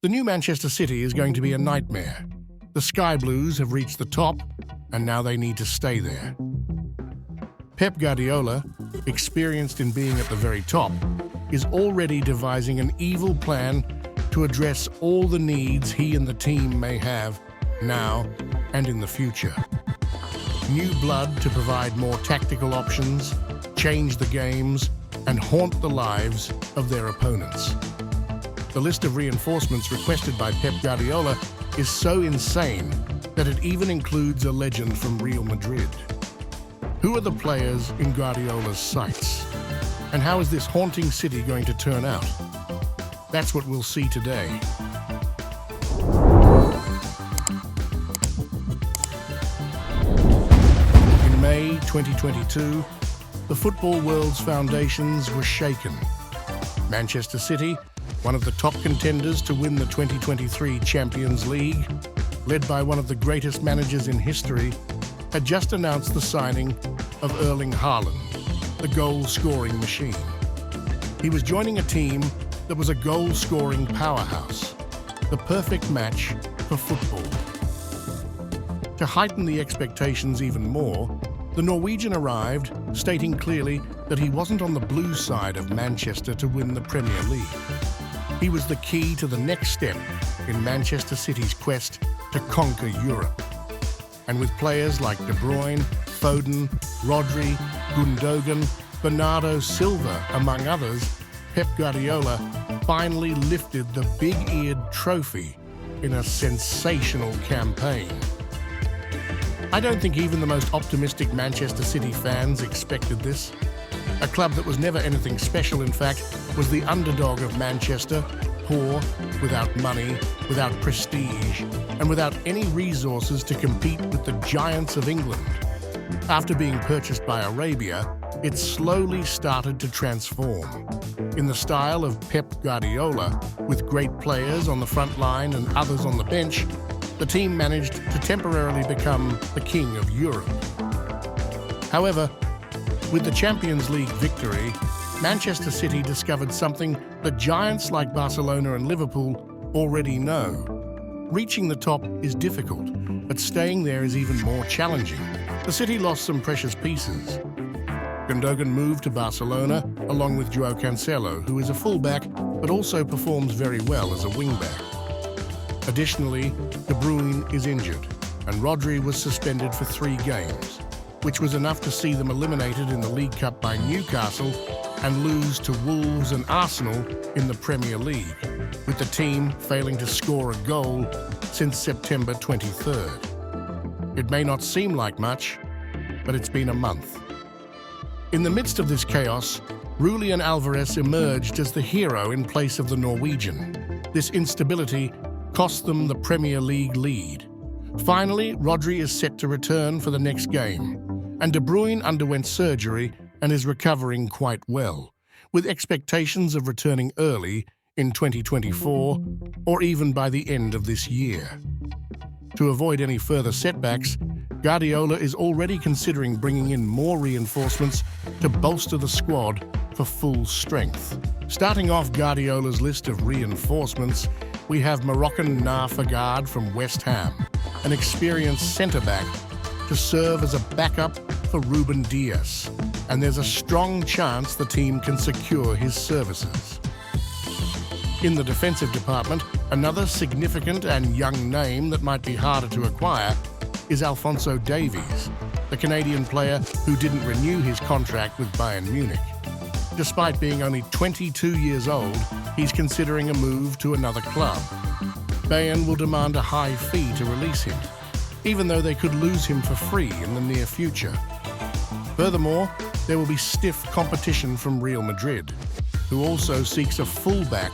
The new Manchester City is going to be a nightmare. The Sky Blues have reached the top, and now they need to stay there. Pep Guardiola, experienced in being at the very top, is already devising an evil plan to address all the needs he and the team may have now and in the future. New blood to provide more tactical options, change the games, and haunt the lives of their opponents. The list of reinforcements requested by Pep Guardiola is so insane that it even includes a legend from Real Madrid. Who are the players in Guardiola's sights? And how is this haunting city going to turn out? That's what we'll see today. In May 2022, the football world's foundations were shaken. Manchester City, one of the top contenders to win the 2023 Champions League, led by one of the greatest managers in history, had just announced the signing of Erling Haaland, the goal-scoring machine. He was joining a team that was a goal-scoring powerhouse, the perfect match for football. To heighten the expectations even more, the Norwegian arrived, stating clearly that he wasn't on the blue side of Manchester to win the Premier League. He was the key to the next step in Manchester City's quest to conquer Europe. And with players like De Bruyne, Foden, Rodri, Gundogan, Bernardo Silva, among others, Pep Guardiola finally lifted the big-eared trophy in a sensational campaign. I don't think even the most optimistic Manchester City fans expected this. A club that was never anything special, in fact, was the underdog of Manchester, poor, without money, without prestige, and without any resources to compete with the giants of England. After being purchased by Arabia, it slowly started to transform. In the style of Pep Guardiola, with great players on the front line and others on the bench, the team managed to temporarily become the king of Europe. However, with the Champions League victory, Manchester City discovered something that giants like Barcelona and Liverpool already know. Reaching the top is difficult, but staying there is even more challenging. The City lost some precious pieces. Gundogan moved to Barcelona, along with Joao Cancelo, who is a fullback but also performs very well as a wingback. Additionally, De Bruyne is injured, and Rodri was suspended for 3 games, which was enough to see them eliminated in the League Cup by Newcastle and lose to Wolves and Arsenal in the Premier League, with the team failing to score a goal since September 23rd. It may not seem like much, but it's been a month. In the midst of this chaos, Julian Álvarez emerged as the hero in place of the Norwegian. This instability cost them the Premier League lead. Finally, Rodri is set to return for the next game, and De Bruyne underwent surgery and is recovering quite well, with expectations of returning early in 2024 or even by the end of this year. To avoid any further setbacks, Guardiola is already considering bringing in more reinforcements to bolster the squad for full strength. Starting off Guardiola's list of reinforcements, we have Moroccan Fagard from West Ham, an experienced centre-back to serve as a backup for Ruben Dias, and there's a strong chance the team can secure his services. In the defensive department, another significant and young name that might be harder to acquire is Alphonso Davies, the Canadian player who didn't renew his contract with Bayern Munich. Despite being only 22 years old, he's considering a move to another club. Bayern will demand a high fee to release him, even though they could lose him for free in the near future. Furthermore, there will be stiff competition from Real Madrid, who also seeks a fullback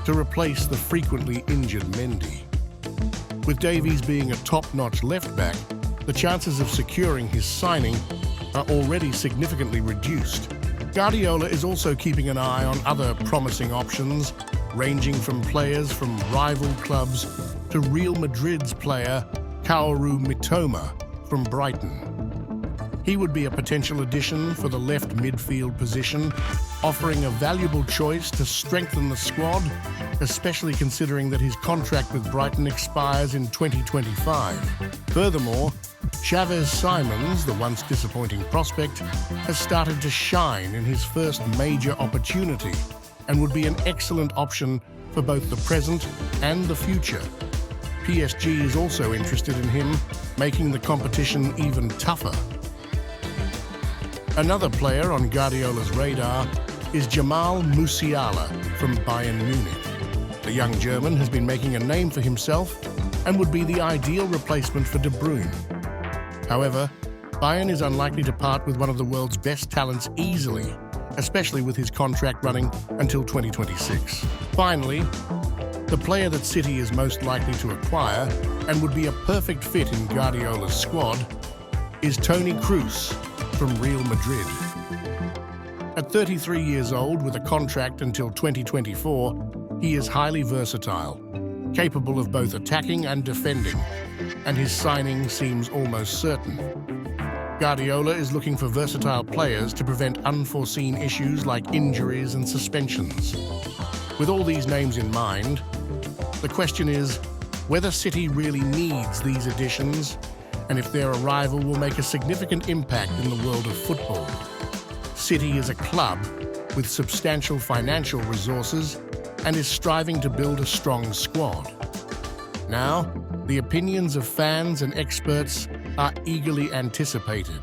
to replace the frequently injured Mendy. With Davies being a top-notch left-back, the chances of securing his signing are already significantly reduced. Guardiola is also keeping an eye on other promising options, ranging from players from rival clubs to Real Madrid's player Kaoru Mitoma from Brighton. He would be a potential addition for the left midfield position, offering a valuable choice to strengthen the squad especially considering that his contract with Brighton expires in 2025. Furthermore, Xavier Simons, the once disappointing prospect, has started to shine in his first major opportunity and would be an excellent option for both the present and the future. PSG is also interested in him, making the competition even tougher. Another player on Guardiola's radar is Jamal Musiala from Bayern Munich. The young German has been making a name for himself and would be the ideal replacement for De Bruyne. However, Bayern is unlikely to part with one of the world's best talents easily, especially with his contract running until 2026. Finally, the player that City is most likely to acquire and would be a perfect fit in Guardiola's squad is Toni Kroos from Real Madrid. At 33 years old with a contract until 2024, he is highly versatile, capable of both attacking and defending, and his signing seems almost certain. Guardiola is looking for versatile players to prevent unforeseen issues like injuries and suspensions. With all these names in mind, the question is whether City really needs these additions and if their arrival will make a significant impact in the world of football. City is a club with substantial financial resources and is striving to build a strong squad. Now, the opinions of fans and experts are eagerly anticipated.